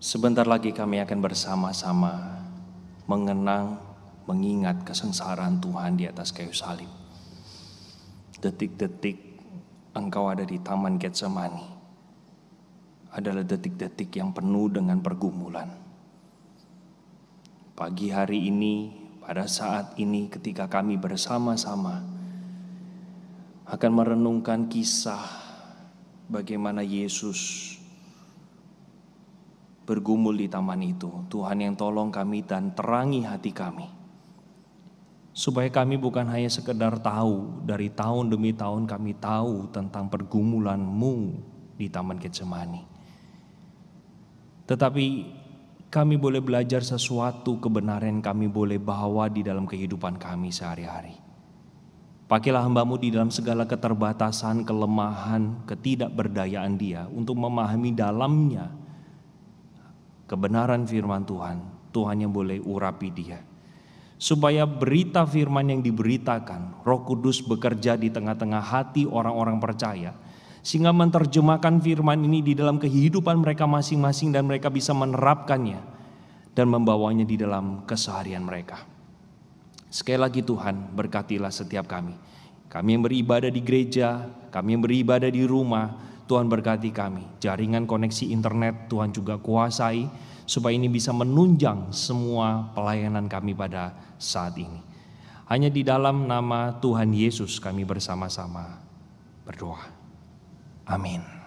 Sebentar lagi kami akan bersama-sama mengenang, mengingat kesengsaraan Tuhan di atas kayu salib. Detik-detik Engkau ada di Taman Getsemani adalah detik-detik yang penuh dengan pergumulan. Pagi hari ini, pada saat ini ketika kami bersama-sama akan merenungkan kisah bagaimana Yesus bergumul di taman itu. Tuhan yang tolong kami dan terangi hati kami, supaya kami bukan hanya sekedar tahu, dari tahun demi tahun kami tahu tentang pergumulan-Mu di Taman Getsemani, tetapi kami boleh belajar sesuatu kebenaran yang kami boleh bawa di dalam kehidupan kami sehari-hari. Pakailah hamba-Mu di dalam segala keterbatasan, kelemahan, ketidakberdayaan dia untuk memahami dalamnya kebenaran firman Tuhan. Tuhan yang boleh urapi dia, supaya berita firman yang diberitakan, Roh Kudus bekerja di tengah-tengah hati orang-orang percaya, sehingga menerjemahkan firman ini di dalam kehidupan mereka masing-masing dan mereka bisa menerapkannya dan membawanya di dalam keseharian mereka. Sekali lagi Tuhan, berkatilah setiap kami. Kami yang beribadah di gereja, kami yang beribadah di rumah, Tuhan berkati kami. Jaringan koneksi internet Tuhan juga kuasai, supaya ini bisa menunjang semua pelayanan kami pada saat ini. Hanya di dalam nama Tuhan Yesus kami bersama-sama berdoa. Amin.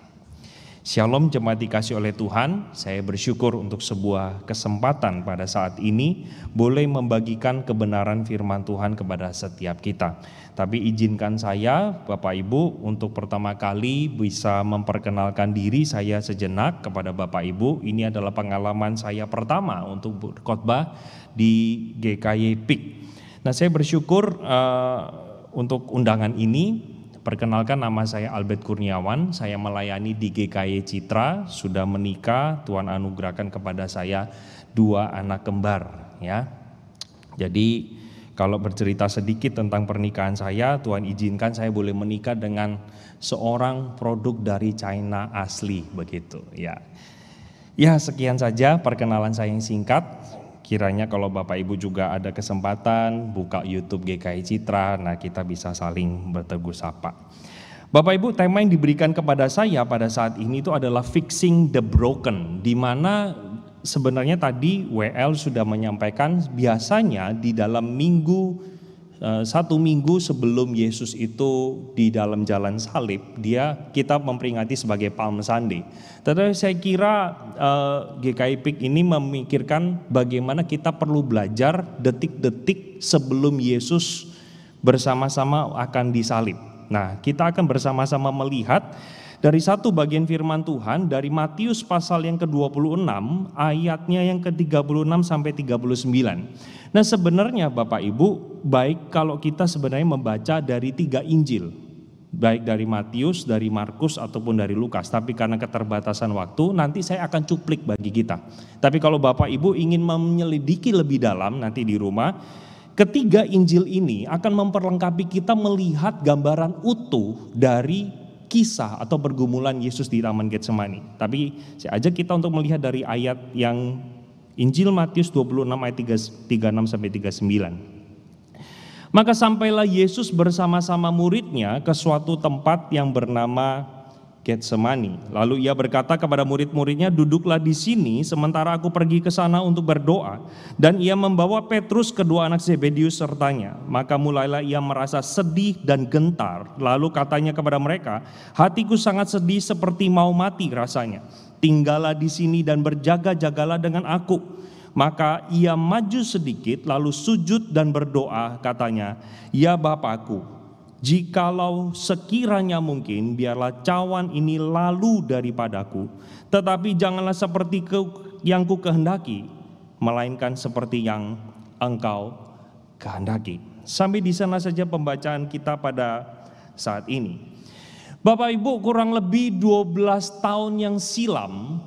Shalom jemaat dikasih oleh Tuhan, saya bersyukur untuk sebuah kesempatan pada saat ini boleh membagikan kebenaran firman Tuhan kepada setiap kita. Tapi izinkan saya Bapak Ibu untuk pertama kali bisa memperkenalkan diri saya sejenak kepada Bapak Ibu. Ini adalah pengalaman saya pertama untuk berkhotbah di GKY PIK. Nah, saya bersyukur untuk undangan ini. Perkenalkan, nama saya Albert Kurniawan, saya melayani di GKY Citra, sudah menikah, Tuhan anugerahkan kepada saya 2 anak kembar ya. Jadi kalau bercerita sedikit tentang pernikahan saya, Tuhan izinkan saya boleh menikah dengan seorang produk dari China asli begitu ya. Ya, sekian saja perkenalan saya yang singkat. Kiranya kalau Bapak Ibu juga ada kesempatan buka YouTube GKY Citra, nah kita bisa saling bertegur sapa. Bapak Ibu, tema yang diberikan kepada saya pada saat ini itu adalah fixing the broken, di mana sebenarnya tadi WL sudah menyampaikan biasanya di dalam satu minggu sebelum Yesus itu di dalam jalan salib, kita memperingati sebagai Palm Sunday. Tetapi saya kira GKY PIK ini memikirkan bagaimana kita perlu belajar detik-detik sebelum Yesus bersama-sama akan disalib. Nah, kita akan bersama-sama melihat dari satu bagian firman Tuhan dari Matius pasal yang ke-26 ayatnya yang ke-36 sampai 39. Nah, sebenarnya Bapak Ibu, baik kalau kita sebenarnya membaca dari 3 Injil, baik dari Matius, dari Markus ataupun dari Lukas, tapi karena keterbatasan waktu nanti saya akan cuplik bagi kita. Tapi kalau Bapak Ibu ingin menyelidiki lebih dalam nanti di rumah, ketiga Injil ini akan memperlengkapi kita melihat gambaran utuh dari kisah atau pergumulan Yesus di Taman Getsemani. Tapi saya ajak kita untuk melihat dari ayat yang Injil Matius 26 ayat 36 sampai 39. Maka sampailah Yesus bersama-sama muridnya ke suatu tempat yang bernama Getsemani. Lalu ia berkata kepada murid-muridnya, "Duduklah di sini sementara aku pergi ke sana untuk berdoa." Dan ia membawa Petrus, kedua anak Zebedius sertanya. Maka mulailah ia merasa sedih dan gentar. Lalu katanya kepada mereka, "Hatiku sangat sedih seperti mau mati rasanya. Tinggallah di sini dan berjaga-jagalah dengan aku." Maka ia maju sedikit lalu sujud dan berdoa, katanya, "Ya Bapakku, jikalau sekiranya mungkin, biarlah cawan ini lalu daripadaku, tetapi janganlah seperti yang ku kehendaki, melainkan seperti yang Engkau kehendaki." Sampai di sana saja pembacaan kita pada saat ini. Bapak Ibu, kurang lebih 12 tahun yang silam,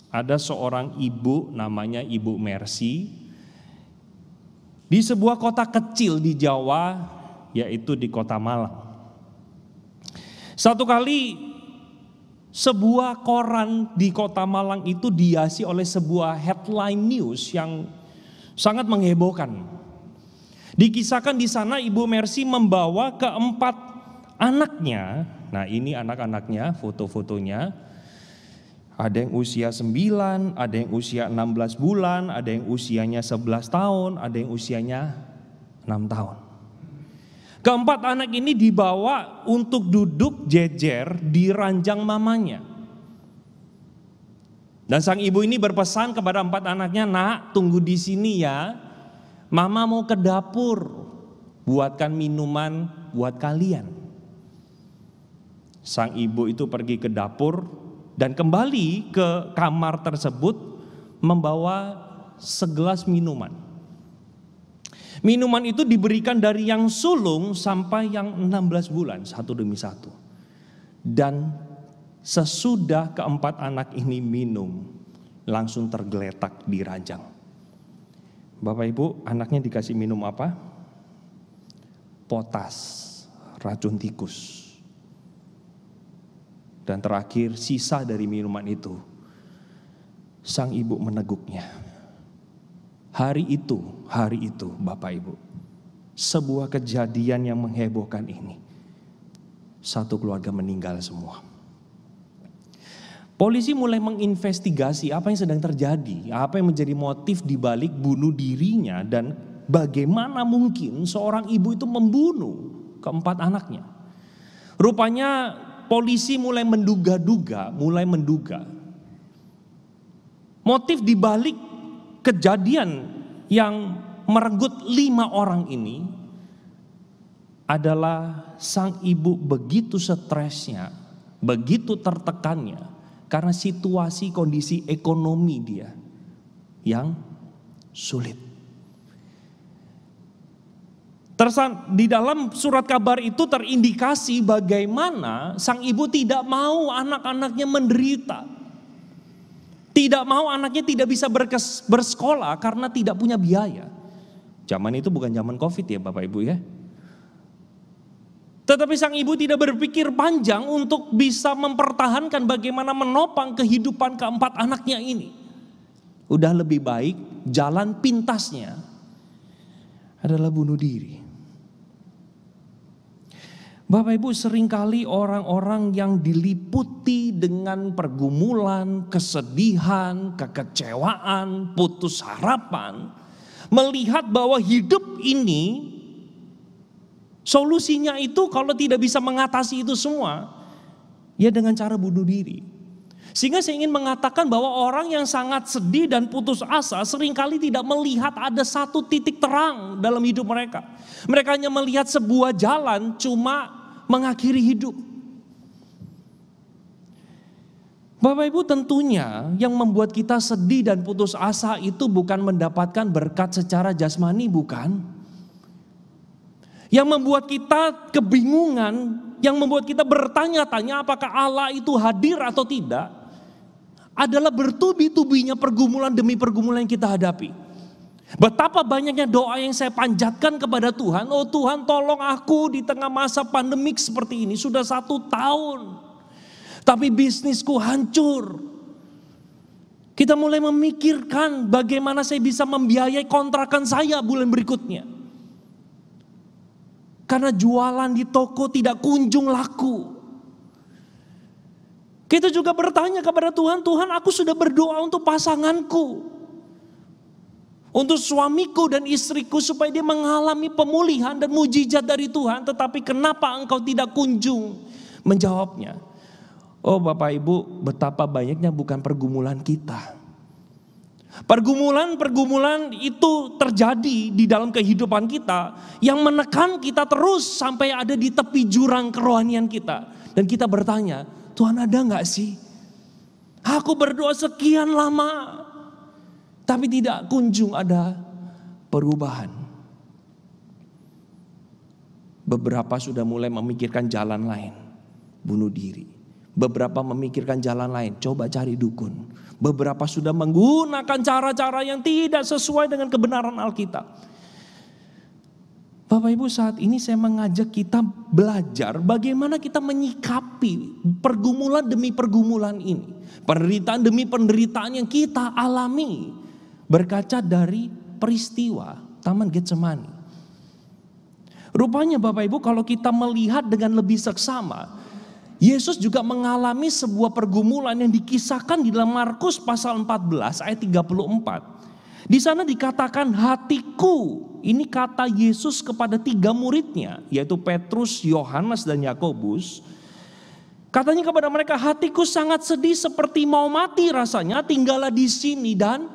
ada seorang ibu namanya Ibu Mercy di sebuah kota kecil di Jawa, yaitu di Kota Malang. Satu kali Sebuah koran di Kota Malang itu dihiasi oleh sebuah headline news yang sangat menghebohkan. Dikisahkan di sana Ibu Mercy membawa keempat anaknya. Nah, ini anak-anaknya, foto-fotonya. Ada yang usia 9, ada yang usia 16 bulan, ada yang usianya 11 tahun, ada yang usianya 6 tahun. Keempat anak ini dibawa untuk duduk jejer di ranjang mamanya. Dan sang ibu ini berpesan kepada empat anaknya, "Nak, tunggu di sini ya. Mama mau ke dapur, buatkan minuman buat kalian." Sang ibu itu pergi ke dapur dan kembali ke kamar tersebut membawa segelas minuman. Minuman itu diberikan dari yang sulung sampai yang 16 bulan, satu demi satu. Dan sesudah keempat anak ini minum, langsung tergeletak di ranjang. Bapak Ibu, anaknya dikasih minum apa? Potas, racun tikus. Dan terakhir sisa dari minuman itu, sang ibu meneguknya. Hari itu Bapak Ibu, sebuah kejadian yang menghebohkan ini. Satu keluarga meninggal semua. Polisi mulai menginvestigasi apa yang sedang terjadi, apa yang menjadi motif dibalik bunuh dirinya, dan bagaimana mungkin seorang ibu itu membunuh keempat anaknya. Rupanya polisi mulai menduga-duga, motif dibalik kejadian yang merenggut 5 orang ini adalah sang ibu begitu stresnya, begitu tertekannya karena situasi kondisi ekonomi dia yang sulit. Di dalam surat kabar itu terindikasi bagaimana sang ibu tidak mau anak-anaknya menderita. Tidak mau anaknya tidak bisa bersekolah karena tidak punya biaya. Zaman itu bukan zaman Covid ya Bapak Ibu ya. Tetapi sang ibu tidak berpikir panjang untuk bisa mempertahankan bagaimana menopang kehidupan keempat anaknya ini. Udah lebih baik jalan pintasnya adalah bunuh diri. Bapak Ibu, seringkali orang-orang yang diliputi dengan pergumulan, kesedihan, kekecewaan, putus harapan, melihat bahwa hidup ini solusinya itu kalau tidak bisa mengatasi itu semua, ya dengan cara bunuh diri. Sehingga saya ingin mengatakan bahwa orang yang sangat sedih dan putus asa seringkali tidak melihat ada satu titik terang dalam hidup mereka. Mereka hanya melihat sebuah jalan cuma mengakhiri hidup. Bapak Ibu, tentunya yang membuat kita sedih dan putus asa itu bukan mendapatkan berkat secara jasmani, bukan. Yang membuat kita kebingungan, yang membuat kita bertanya-tanya apakah Allah itu hadir atau tidak, adalah bertubi-tubinya pergumulan demi pergumulan yang kita hadapi. Betapa banyaknya doa yang saya panjatkan kepada Tuhan. Oh Tuhan, tolong aku di tengah masa pandemik seperti ini. Sudah 1 tahun. Tapi bisnisku hancur. Kita mulai memikirkan bagaimana saya bisa membiayai kontrakan saya bulan berikutnya. Karena jualan di toko tidak kunjung laku. Kita juga bertanya kepada Tuhan, Tuhan, aku sudah berdoa untuk pasanganku. Untuk suamiku dan istriku supaya dia mengalami pemulihan dan mujizat dari Tuhan. Tetapi kenapa engkau tidak kunjung menjawabnya? Oh Bapak Ibu, betapa banyaknya bukan pergumulan kita. Pergumulan itu terjadi di dalam kehidupan kita yang menekan kita terus sampai ada di tepi jurang kerohanian kita. Dan kita bertanya, Tuhan ada gak sih? Aku berdoa sekian lama, tapi tidak kunjung ada perubahan. Beberapa sudah mulai memikirkan jalan lain, bunuh diri. Beberapa memikirkan jalan lain, coba cari dukun. Beberapa sudah menggunakan cara-cara yang tidak sesuai dengan kebenaran Alkitab. Bapak Ibu, saat ini saya mengajak kita belajar bagaimana kita menyikapi pergumulan demi pergumulan ini. Penderitaan demi penderitaan yang kita alami. Berkaca dari peristiwa Taman Getsemani. Rupanya Bapak Ibu, kalau kita melihat dengan lebih seksama, Yesus juga mengalami sebuah pergumulan yang dikisahkan di dalam Markus pasal 14 ayat 34. Di sana dikatakan hatiku, ini kata Yesus kepada 3 muridnya, yaitu Petrus, Yohanes, dan Yakobus. Katanya kepada mereka, hatiku sangat sedih seperti mau mati rasanya, tinggallah di sini dan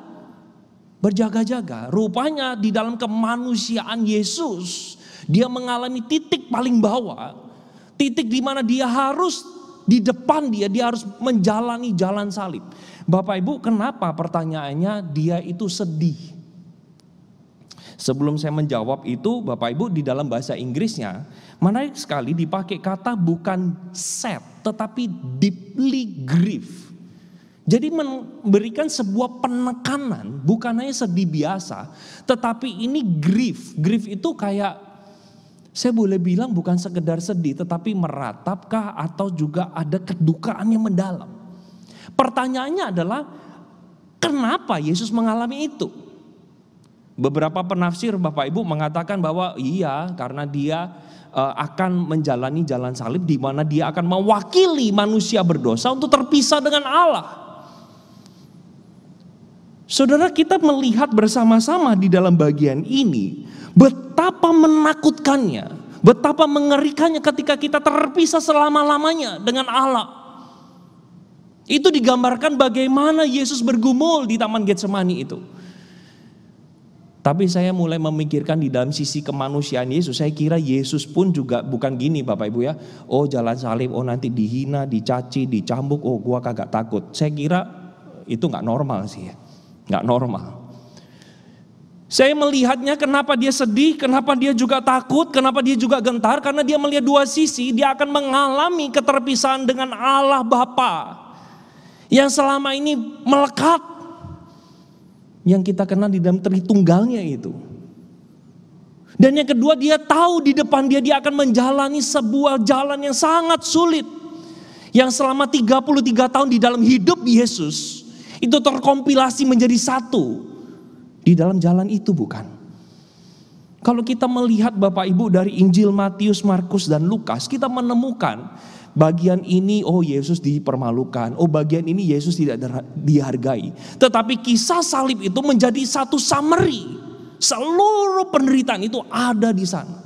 berjaga-jaga. Rupanya di dalam kemanusiaan Yesus, dia mengalami titik paling bawah. Titik di mana dia harus di depan dia harus menjalani jalan salib. Bapak Ibu, kenapa pertanyaannya dia itu sedih? Sebelum saya menjawab itu, Bapak Ibu, di dalam bahasa Inggrisnya menarik sekali dipakai kata bukan sad, tetapi deeply grief. Jadi memberikan sebuah penekanan, bukan hanya sedih biasa, tetapi ini grief. Grief itu kayak, saya boleh bilang bukan sekedar sedih, tetapi meratapkah atau juga ada kedukaan yang mendalam. Pertanyaannya adalah, kenapa Yesus mengalami itu? Beberapa penafsir Bapak Ibu mengatakan bahwa iya, karena dia akan menjalani jalan salib di mana dia akan mewakili manusia berdosa untuk terpisah dengan Allah. Saudara, kita melihat bersama-sama di dalam bagian ini betapa menakutkannya, betapa mengerikannya ketika kita terpisah selama-lamanya dengan Allah. Itu digambarkan bagaimana Yesus bergumul di Taman Getsemani itu. Tapi saya mulai memikirkan di dalam sisi kemanusiaan Yesus. Saya kira Yesus pun juga bukan gini Bapak Ibu ya. Oh jalan salib, oh nanti dihina, dicaci, dicambuk, oh gua kagak takut. Saya kira itu gak normal sih ya. Gak normal. Saya melihatnya kenapa dia sedih, kenapa dia juga takut, kenapa dia juga gentar. Karena dia melihat 2 sisi, dia akan mengalami keterpisahan dengan Allah Bapa yang selama ini melekat, yang kita kenal di dalam Tritunggalnya itu. Dan yang kedua, dia tahu di depan dia akan menjalani sebuah jalan yang sangat sulit, yang selama 33 tahun di dalam hidup Yesus itu terkompilasi menjadi satu di dalam jalan itu, bukan? Kalau kita melihat Bapak Ibu dari Injil Matius, Markus, dan Lukas, kita menemukan bagian ini, oh Yesus dipermalukan. Oh bagian ini Yesus tidak dihargai. Tetapi kisah salib itu menjadi satu summary. Seluruh penderitaan itu ada di sana.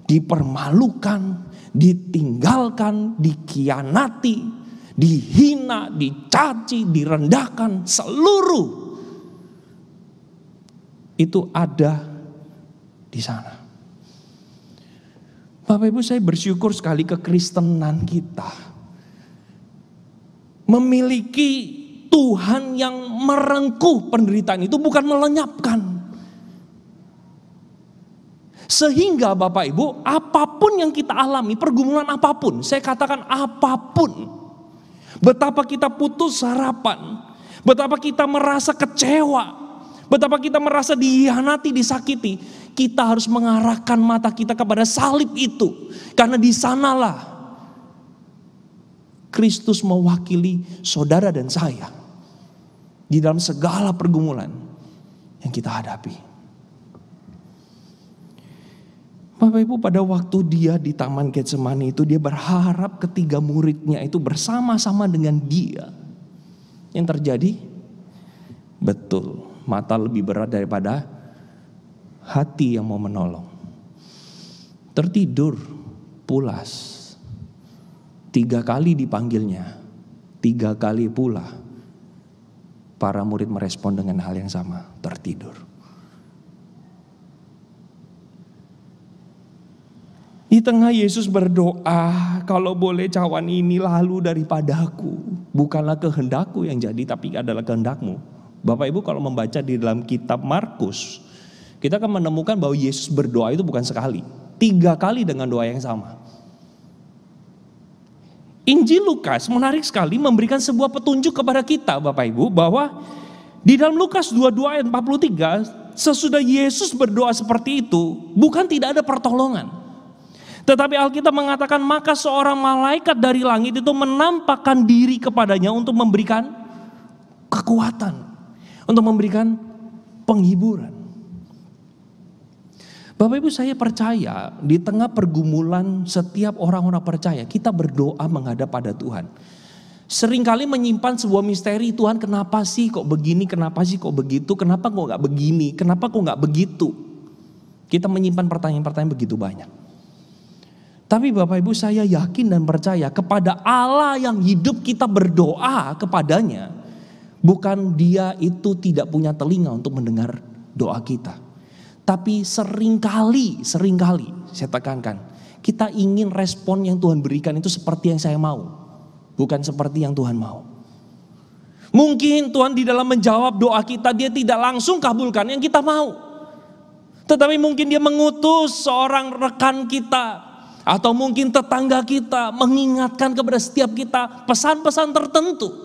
Dipermalukan, ditinggalkan, dikhianati, dihina, dicaci, direndahkan. Seluruh itu ada di sana. Bapak Ibu, saya bersyukur sekali kekristenan kita memiliki Tuhan yang merengkuh penderitaan itu, bukan melenyapkan. Sehingga Bapak Ibu, apapun yang kita alami, pergumulan apapun, saya katakan apapun, betapa kita putus harapan, betapa kita merasa kecewa, betapa kita merasa dihianati, disakiti, kita harus mengarahkan mata kita kepada salib itu. Karena di sanalah Kristus mewakili saudara dan saya di dalam segala pergumulan yang kita hadapi. Bapak Ibu, pada waktu dia di Taman Getsemani itu, dia berharap 3 muridnya itu bersama-sama dengan dia. Yang terjadi, betul, mata lebih berat daripada hati yang mau menolong. Tertidur, pulas. 3 kali dipanggilnya, 3 kali pula para murid merespon dengan hal yang sama, tertidur. Di tengah Yesus berdoa, kalau boleh cawan ini lalu daripadaku, bukanlah kehendakku yang jadi, tapi adalah kehendakmu. Bapak Ibu, kalau membaca di dalam kitab Markus, kita akan menemukan bahwa Yesus berdoa itu bukan sekali, 3 kali dengan doa yang sama. Injil Lukas menarik sekali memberikan sebuah petunjuk kepada kita Bapak Ibu, bahwa di dalam Lukas 22 ayat 43, sesudah Yesus berdoa seperti itu, bukan tidak ada pertolongan. Tetapi Alkitab mengatakan maka seorang malaikat dari langit itu menampakkan diri kepadanya untuk memberikan kekuatan, untuk memberikan penghiburan. Bapak Ibu, saya percaya di tengah pergumulan setiap orang-orang percaya, kita berdoa menghadap pada Tuhan. Seringkali menyimpan sebuah misteri, Tuhan kenapa sih kok begini, kenapa sih kok begitu, kenapa kok gak begini, kenapa kok gak begitu. Kita menyimpan pertanyaan-pertanyaan begitu banyak. Tapi Bapak Ibu, saya yakin dan percaya kepada Allah yang hidup kita berdoa kepadanya. Bukan dia itu tidak punya telinga untuk mendengar doa kita. Tapi seringkali saya tekankan, kita ingin respon yang Tuhan berikan itu seperti yang saya mau, bukan seperti yang Tuhan mau. Mungkin Tuhan di dalam menjawab doa kita, dia tidak langsung kabulkan yang kita mau. Tetapi mungkin dia mengutus seorang rekan kita, atau mungkin tetangga kita, mengingatkan kepada setiap kita pesan-pesan tertentu.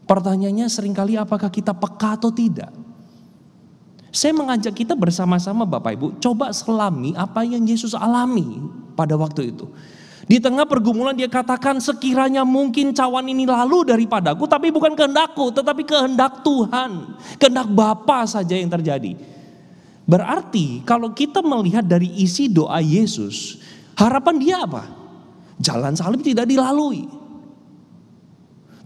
Pertanyaannya seringkali apakah kita peka atau tidak? Saya mengajak kita bersama-sama Bapak Ibu, coba selami apa yang Yesus alami pada waktu itu. Di tengah pergumulan dia katakan, sekiranya mungkin cawan ini lalu daripadaku, tapi bukan kehendakku, tetapi kehendak Tuhan, kehendak Bapa saja yang terjadi. Berarti kalau kita melihat dari isi doa Yesus, harapan dia apa? Jalan salib tidak dilalui.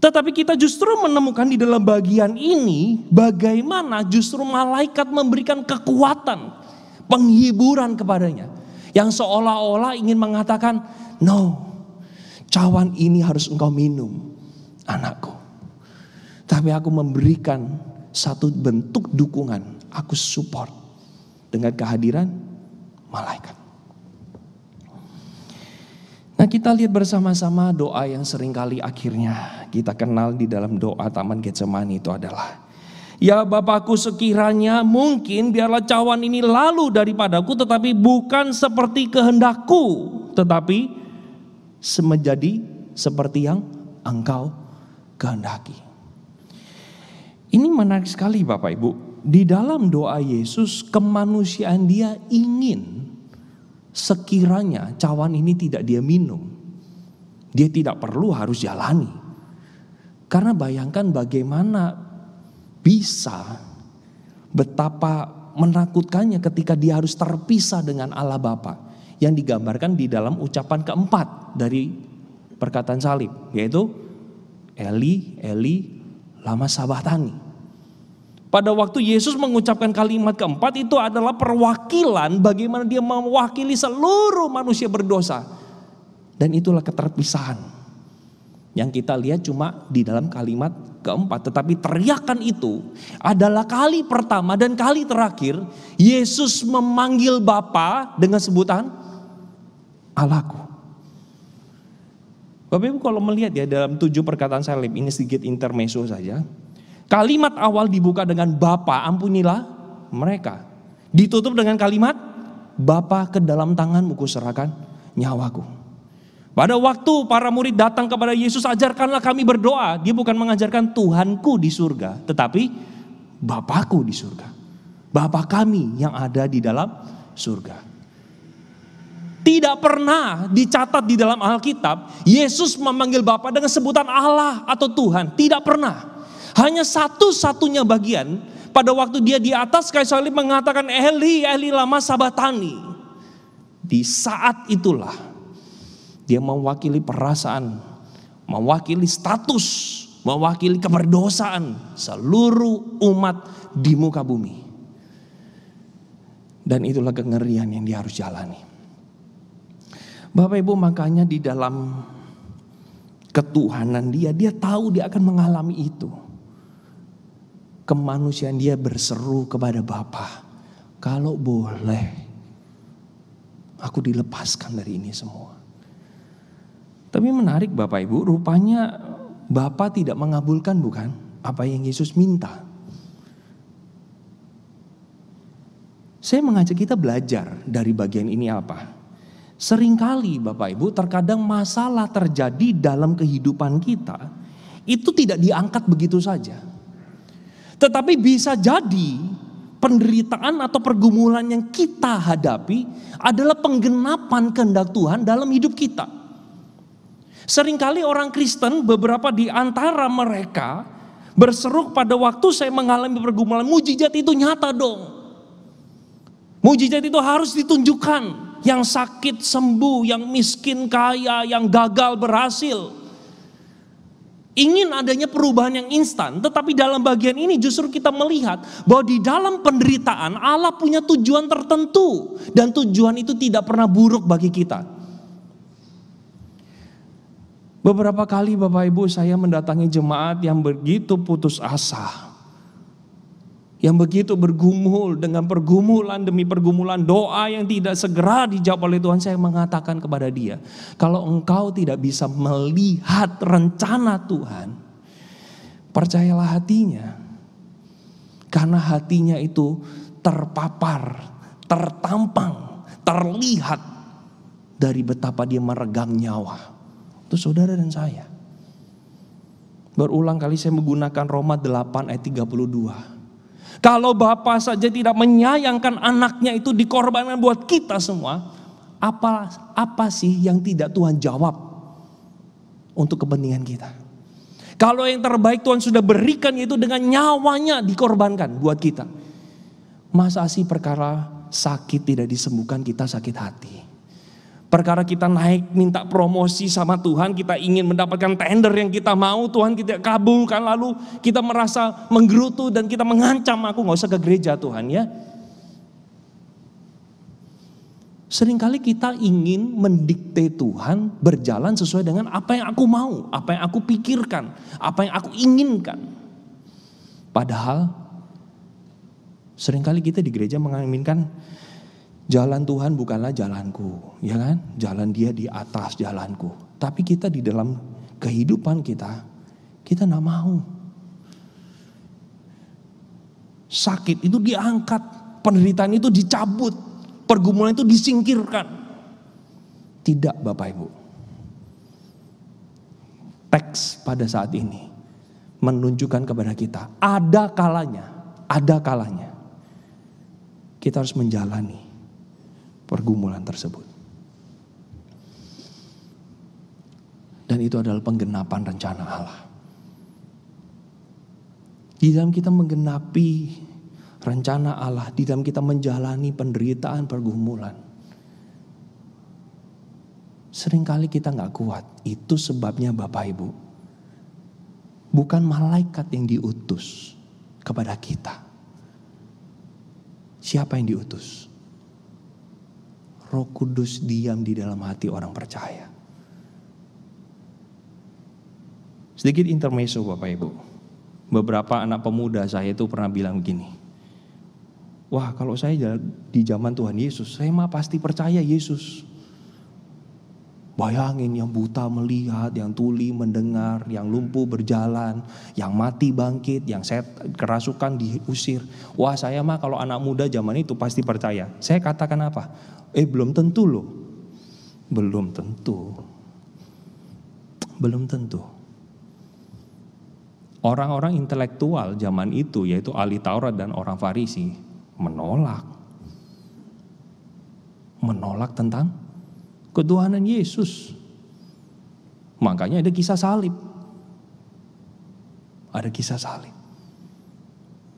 Tetapi kita justru menemukan di dalam bagian ini bagaimana justru malaikat memberikan kekuatan, penghiburan kepadanya. Yang seolah-olah ingin mengatakan, no, cawan ini harus engkau minum, anakku. Tapi aku memberikan satu bentuk dukungan, aku support dengan kehadiran malaikat. Nah, kita lihat bersama-sama doa yang seringkali akhirnya kita kenal di dalam doa Taman Getsemani itu adalah, ya Bapakku, sekiranya mungkin biarlah cawan ini lalu daripadaku, tetapi bukan seperti kehendakku, tetapi menjadi seperti yang engkau kehendaki. Ini menarik sekali Bapak Ibu. Di dalam doa Yesus, kemanusiaan dia ingin sekiranya cawan ini tidak dia minum, dia tidak perlu harus jalani. Karena bayangkan bagaimana bisa, betapa menakutkannya ketika dia harus terpisah dengan Allah Bapa, yang digambarkan di dalam ucapan keempat dari perkataan salib, yaitu Eli, Eli, lama sabachthani. Pada waktu Yesus mengucapkan kalimat keempat, itu adalah perwakilan bagaimana dia mewakili seluruh manusia berdosa. Dan itulah keterpisahan yang kita lihat cuma di dalam kalimat keempat. Tetapi teriakan itu adalah kali pertama dan kali terakhir Yesus memanggil Bapa dengan sebutan Allahku. Bapak Ibu kalau melihat ya dalam 7 perkataan salib, ini sedikit intermezzo saja. Kalimat awal dibuka dengan Bapa, ampunilah mereka. Ditutup dengan kalimat, Bapa, ke dalam tanganmu kuserahkan nyawaku. Pada waktu para murid datang kepada Yesus, ajarkanlah kami berdoa. Dia bukan mengajarkan Tuhanku di surga, tetapi Bapakku di surga. Bapa kami yang ada di dalam surga. Tidak pernah dicatat di dalam Alkitab, Yesus memanggil Bapa dengan sebutan Allah atau Tuhan. Tidak pernah. Hanya satu-satunya bagian pada waktu dia di atas kayu salib mengatakan Eli, Eli lama sabachthani. Di saat itulah dia mewakili perasaan, mewakili status, mewakili keberdosaan seluruh umat di muka bumi. Dan itulah kengerian yang dia harus jalani. Bapak Ibu, makanya di dalam ketuhanan dia tahu dia akan mengalami itu. Kemanusiaan dia berseru kepada Bapa, kalau boleh aku dilepaskan dari ini semua. Tapi menarik Bapak Ibu, rupanya Bapa tidak mengabulkan bukan apa yang Yesus minta. Saya mengajak kita belajar dari bagian ini apa? Seringkali Bapak Ibu terkadang masalah terjadi dalam kehidupan kita itu tidak diangkat begitu saja. Tetapi bisa jadi penderitaan atau pergumulan yang kita hadapi adalah penggenapan kehendak Tuhan dalam hidup kita. Seringkali orang Kristen, beberapa di antara mereka berseru pada waktu saya mengalami pergumulan, mujizat itu nyata dong. Mujizat itu harus ditunjukkan. Yang sakit sembuh, yang miskin kaya, yang gagal berhasil. Ingin adanya perubahan yang instan, tetapi dalam bagian ini justru kita melihat bahwa di dalam penderitaan Allah punya tujuan tertentu, dan tujuan itu tidak pernah buruk bagi kita. Beberapa kali Bapak Ibu saya mendatangi jemaat yang begitu putus asa, yang begitu bergumul dengan pergumulan demi pergumulan, doa yang tidak segera dijawab oleh Tuhan. Saya mengatakan kepada dia, kalau engkau tidak bisa melihat rencana Tuhan, percayalah hatinya. Karena hatinya itu terpapar, tertampang, terlihat dari betapa dia meregang nyawa. Itu saudara dan saya. Berulang kali saya menggunakan Roma 8 ayat 32. Kalau Bapa saja tidak menyayangkan anaknya itu dikorbankan buat kita semua, apa sih yang tidak Tuhan jawab untuk kepentingan kita? Kalau yang terbaik Tuhan sudah berikan itu dengan nyawanya dikorbankan buat kita. Masa sih perkara sakit tidak disembuhkan kita sakit hati? Perkara kita naik minta promosi sama Tuhan, kita ingin mendapatkan tender yang kita mau, Tuhan tidak kabulkan, lalu kita merasa menggerutu dan kita mengancam, aku gak usah ke gereja Tuhan ya. Seringkali kita ingin mendikte Tuhan berjalan sesuai dengan apa yang aku mau, apa yang aku pikirkan, apa yang aku inginkan. Padahal seringkali kita di gereja mengaminkan jalan Tuhan bukanlah jalanku, ya kan? Jalan dia di atas jalanku. Tapi kita di dalam kehidupan kita gak mau. Sakit itu diangkat, penderitaan itu dicabut, pergumulan itu disingkirkan. Tidak Bapak Ibu. Teks pada saat ini menunjukkan kepada kita, ada kalanya kita harus menjalani pergumulan tersebut. Dan itu adalah penggenapan rencana Allah. Di dalam kita menggenapi rencana Allah, di dalam kita menjalani penderitaan pergumulan, seringkali kita gak kuat. Itu sebabnya Bapak Ibu, bukan malaikat yang diutus kepada kita. Siapa yang diutus? Roh Kudus diam di dalam hati orang percaya. Sedikit intermezzo Bapak Ibu. Beberapa anak pemuda saya itu pernah bilang begini. Wah, kalau saya di zaman Tuhan Yesus, saya mah pasti percaya Yesus. Bayangin, yang buta melihat, yang tuli mendengar, yang lumpuh berjalan, yang mati bangkit, yang kerasukan diusir. Wah, saya mah kalau anak muda zaman itu pasti percaya. Saya katakan apa? Belum tentu loh. Belum tentu. Orang-orang intelektual zaman itu, yaitu ahli Taurat dan orang Farisi, menolak tentang ketuhanan Yesus. Makanya ada kisah salib.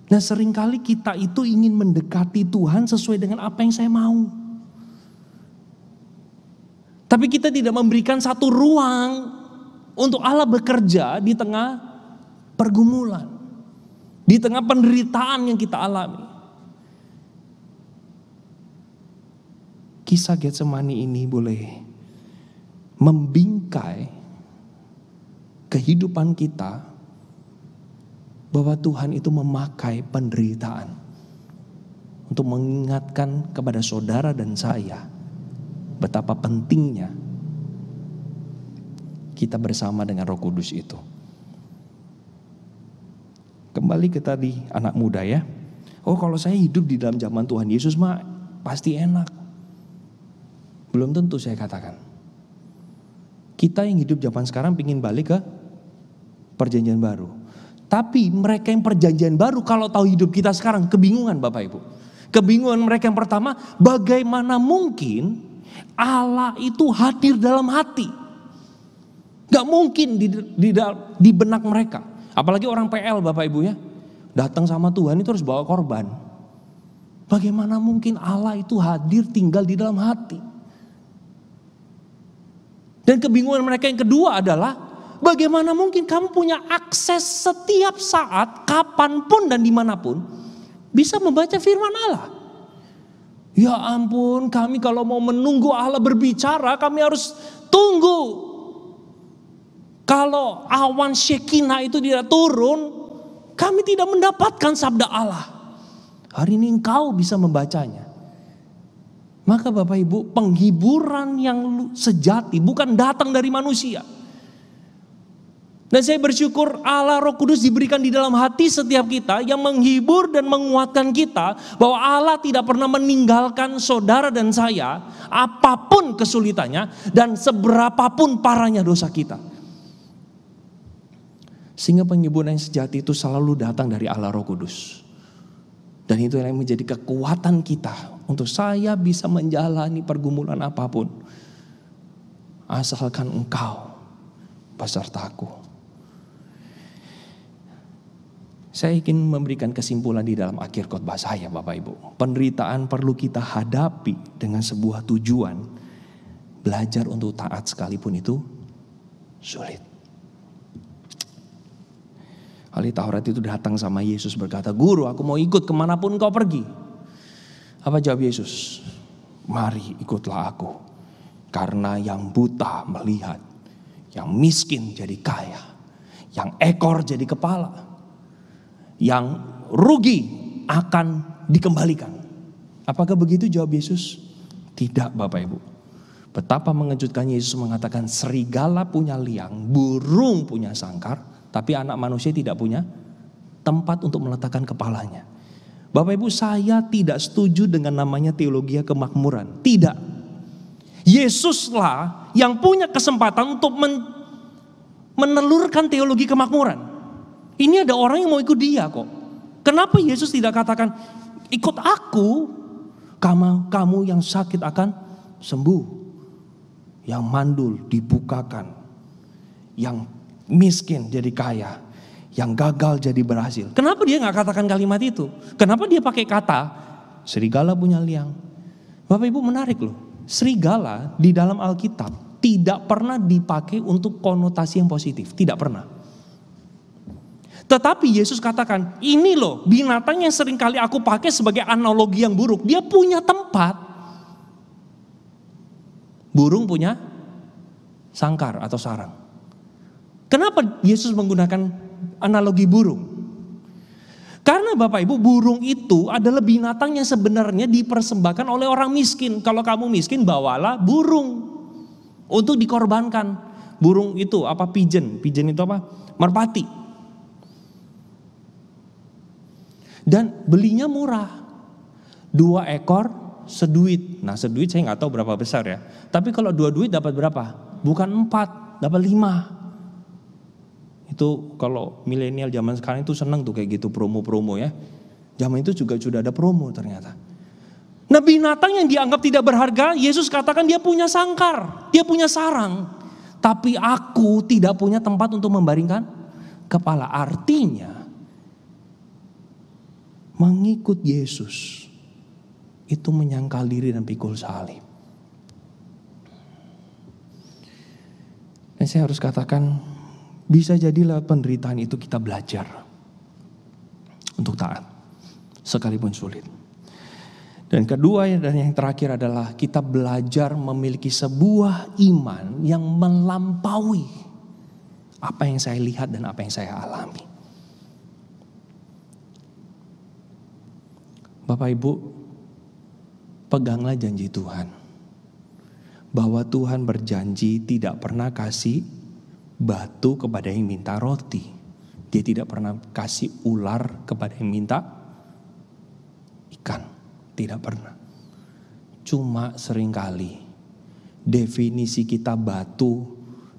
Nah, seringkali kita itu ingin mendekati Tuhan sesuai dengan apa yang saya mau. Tapi kita tidak memberikan satu ruang untuk Allah bekerja di tengah pergumulan, di tengah penderitaan yang kita alami. Kisah Getsemani ini boleh membingkai kehidupan kita, bahwa Tuhan itu memakai penderitaan untuk mengingatkan kepada saudara dan saya betapa pentingnya kita bersama dengan Roh Kudus itu. Kembali ke tadi anak muda ya. Oh, kalau saya hidup di dalam zaman Tuhan Yesus mah pasti enak. Belum tentu saya katakan. Kita yang hidup zaman sekarang pingin balik ke perjanjian baru. Tapi mereka yang perjanjian baru kalau tahu hidup kita sekarang kebingungan Bapak Ibu. Kebingungan mereka yang pertama, bagaimana mungkin Allah itu hadir dalam hati? Gak mungkin di benak mereka. Apalagi orang PL Bapak Ibu ya. Datang sama Tuhan itu harus bawa korban. Bagaimana mungkin Allah itu hadir tinggal di dalam hati? Dan kebingungan mereka yang kedua adalah, bagaimana mungkin kamu punya akses setiap saat, kapanpun dan dimanapun, bisa membaca firman Allah? Ya ampun, kami kalau mau menunggu Allah berbicara, kami harus tunggu. Kalau awan Shekinah itu tidak turun, kami tidak mendapatkan sabda Allah. Hari ini engkau bisa membacanya. Maka Bapak Ibu, penghiburan yang sejati bukan datang dari manusia. Dan saya bersyukur Allah Roh Kudus diberikan di dalam hati setiap kita yang menghibur dan menguatkan kita bahwa Allah tidak pernah meninggalkan saudara dan saya apapun kesulitannya dan seberapapun parahnya dosa kita. Sehingga penghiburan yang sejati itu selalu datang dari Allah Roh Kudus. Dan itu yang menjadi kekuatan kita untuk saya bisa menjalani pergumulan apapun. Asalkan engkau besertaku. Saya ingin memberikan kesimpulan di dalam akhir khotbah saya Bapak Ibu. Penderitaan perlu kita hadapi dengan sebuah tujuan. Belajar untuk taat sekalipun itu sulit. Ahli Taurat itu datang sama Yesus berkata, "Guru, aku mau ikut kemanapun kau pergi." Apa jawab Yesus? "Mari ikutlah aku. Karena yang buta melihat, yang miskin jadi kaya, yang ekor jadi kepala, yang rugi akan dikembalikan." Apakah begitu jawab Yesus? Tidak Bapak Ibu. Betapa mengejutkannya Yesus mengatakan serigala punya liang, burung punya sangkar, tapi anak manusia tidak punya tempat untuk meletakkan kepalanya. Bapak Ibu, saya tidak setuju dengan namanya teologi kemakmuran. Tidak. Yesuslah yang punya kesempatan untuk menelurkan teologi kemakmuran. Ini ada orang yang mau ikut dia kok. Kenapa Yesus tidak katakan, ikut aku, kamu yang sakit akan sembuh. Yang mandul dibukakan. Yang miskin jadi kaya. Yang gagal jadi berhasil. Kenapa dia gak katakan kalimat itu? Kenapa dia pakai kata serigala punya liang? Bapak Ibu menarik loh. Serigala di dalam Alkitab tidak pernah dipakai untuk konotasi yang positif. Tidak pernah. Tetapi Yesus katakan, ini loh binatang yang seringkali aku pakai sebagai analogi yang buruk. Dia punya tempat. Burung punya sangkar atau sarang. Kenapa Yesus menggunakan analogi burung? Karena Bapak Ibu, burung itu adalah binatang yang sebenarnya dipersembahkan oleh orang miskin. Kalau kamu miskin, bawalah burung untuk dikorbankan. Burung itu apa? Pigeon. Pigeon itu apa? Merpati. Dan belinya murah. 2 ekor seduit. Nah seduit saya nggak tahu berapa besar ya. Tapi kalau 2 duit dapat berapa? Bukan 4, dapat 5. Itu kalau milenial zaman sekarang itu senang tuh kayak gitu promo-promo ya. Zaman itu juga sudah ada promo ternyata. Nah binatang yang dianggap tidak berharga, Yesus katakan dia punya sangkar, dia punya sarang. Tapi aku tidak punya tempat untuk membaringkan kepala. Artinya mengikut Yesus itu menyangkal diri dan pikul salib. Dan saya harus katakan, bisa jadi lewat penderitaan itu kita belajar untuk taat, sekalipun sulit. Dan kedua dan yang terakhir adalah kita belajar memiliki sebuah iman yang melampaui apa yang saya lihat dan apa yang saya alami. Bapak Ibu, peganglah janji Tuhan. Bahwa Tuhan berjanji tidak pernah kasih batu kepada yang minta roti. Dia tidak pernah kasih ular kepada yang minta ikan. Tidak pernah. Cuma seringkali definisi kita batu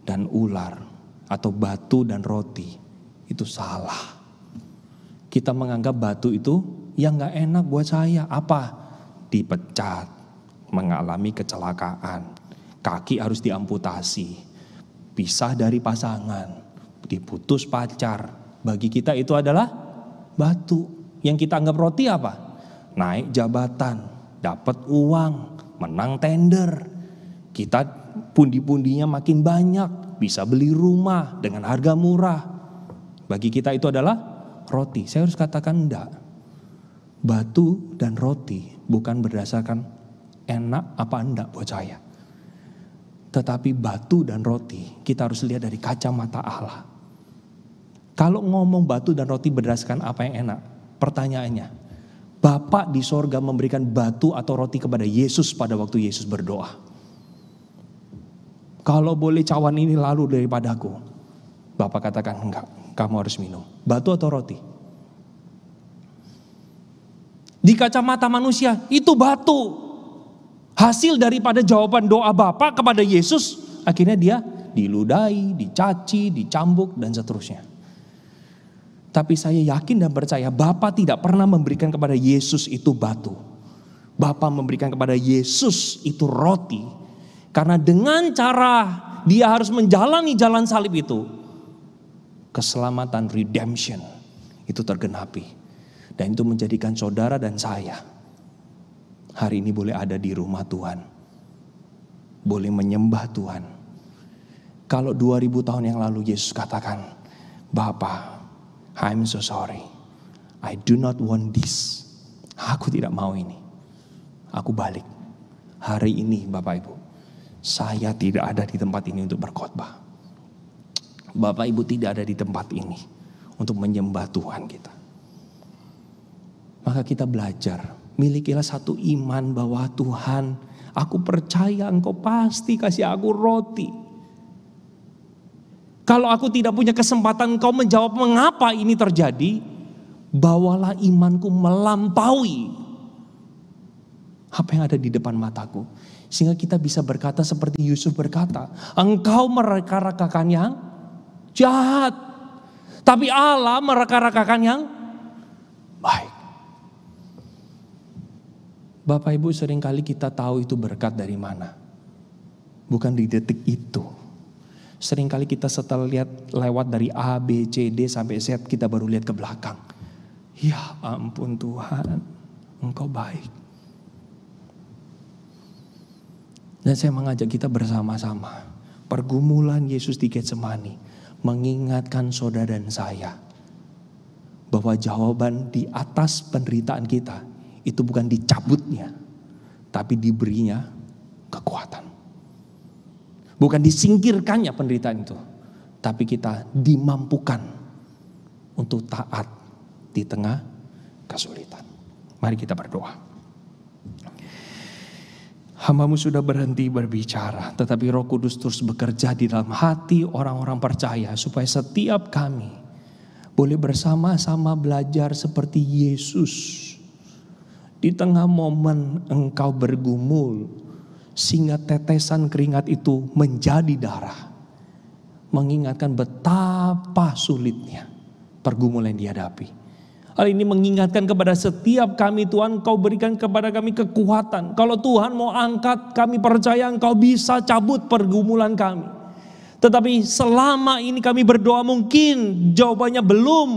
dan ular atau batu dan roti itu salah. Kita menganggap batu itu yang gak enak buat saya. Apa? Dipecat, mengalami kecelakaan, kaki harus diamputasi, pisah dari pasangan, diputus pacar. Bagi kita itu adalah batu. Yang kita anggap roti apa? Naik jabatan, dapat uang, menang tender. Kita pundi-pundinya makin banyak, bisa beli rumah dengan harga murah. Bagi kita itu adalah roti. Saya harus katakan enggak. Batu dan roti bukan berdasarkan enak apa enggak buat saya. Tetapi batu dan roti kita harus lihat dari kacamata Allah. Kalau ngomong batu dan roti berdasarkan apa yang enak, pertanyaannya, Bapak di sorga memberikan batu atau roti kepada Yesus pada waktu Yesus berdoa. Kalau boleh cawan ini lalu daripadaku, Bapak katakan enggak, kamu harus minum. Batu atau roti? Di kacamata manusia itu batu. Hasil daripada jawaban doa Bapak kepada Yesus, akhirnya dia diludahi, dicaci, dicambuk dan seterusnya. Tapi saya yakin dan percaya Bapa tidak pernah memberikan kepada Yesus itu batu. Bapa memberikan kepada Yesus itu roti. Karena dengan cara dia harus menjalani jalan salib itu, keselamatan redemption itu tergenapi. Dan itu menjadikan saudara dan saya hari ini boleh ada di rumah Tuhan. Boleh menyembah Tuhan. Kalau 2000 tahun yang lalu Yesus katakan, Bapa, I'm so sorry. I do not want this. Aku tidak mau ini. Aku balik. Hari ini Bapak Ibu, saya tidak ada di tempat ini untuk berkhotbah. Bapak Ibu tidak ada di tempat ini untuk menyembah Tuhan kita. Maka kita belajar, milikilah satu iman bahwa Tuhan, aku percaya Engkau pasti kasih aku roti. Kalau aku tidak punya kesempatan Engkau menjawab mengapa ini terjadi, bawalah imanku melampaui apa yang ada di depan mataku. Sehingga kita bisa berkata seperti Yusuf berkata, Engkau mereka-rekakan yang jahat, tapi Allah mereka-rekakan yang baik. Bapak Ibu, seringkali kita tahu itu berkat dari mana. Bukan di detik itu. Seringkali kita setelah lihat lewat dari A, B, C, D sampai Z, kita baru lihat ke belakang. Ya ampun Tuhan, Engkau baik. Dan saya mengajak kita bersama-sama. Pergumulan Yesus di Getsemani mengingatkan saudara dan saya bahwa jawaban di atas penderitaan kita itu bukan dicabutnya, tapi diberinya kekuatan. Bukan disingkirkannya penderitaan itu, tapi kita dimampukan untuk taat di tengah kesulitan. Mari kita berdoa. Hamba-Mu sudah berhenti berbicara, tetapi Roh Kudus terus bekerja di dalam hati orang-orang percaya supaya setiap kami boleh bersama-sama belajar seperti Yesus. Di tengah momen Engkau bergumul, sehingga tetesan keringat itu menjadi darah. Mengingatkan betapa sulitnya pergumulan yang dihadapi. Hal ini mengingatkan kepada setiap kami, Tuhan, Engkau berikan kepada kami kekuatan. Kalau Tuhan mau angkat, kami percaya Engkau bisa cabut pergumulan kami. Tetapi selama ini kami berdoa mungkin jawabannya belum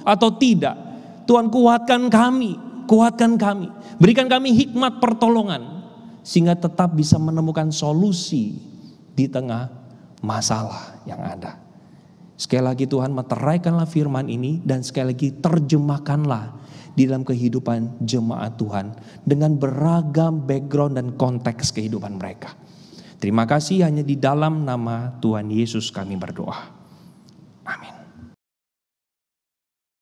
atau tidak. Tuhan kuatkan kami, berikan kami hikmat pertolongan. Sehingga tetap bisa menemukan solusi di tengah masalah yang ada. Sekali lagi Tuhan, meteraikanlah firman ini dan sekali lagi terjemahkanlah di dalam kehidupan jemaat Tuhan dengan beragam background dan konteks kehidupan mereka. Terima kasih, hanya di dalam nama Tuhan Yesus kami berdoa.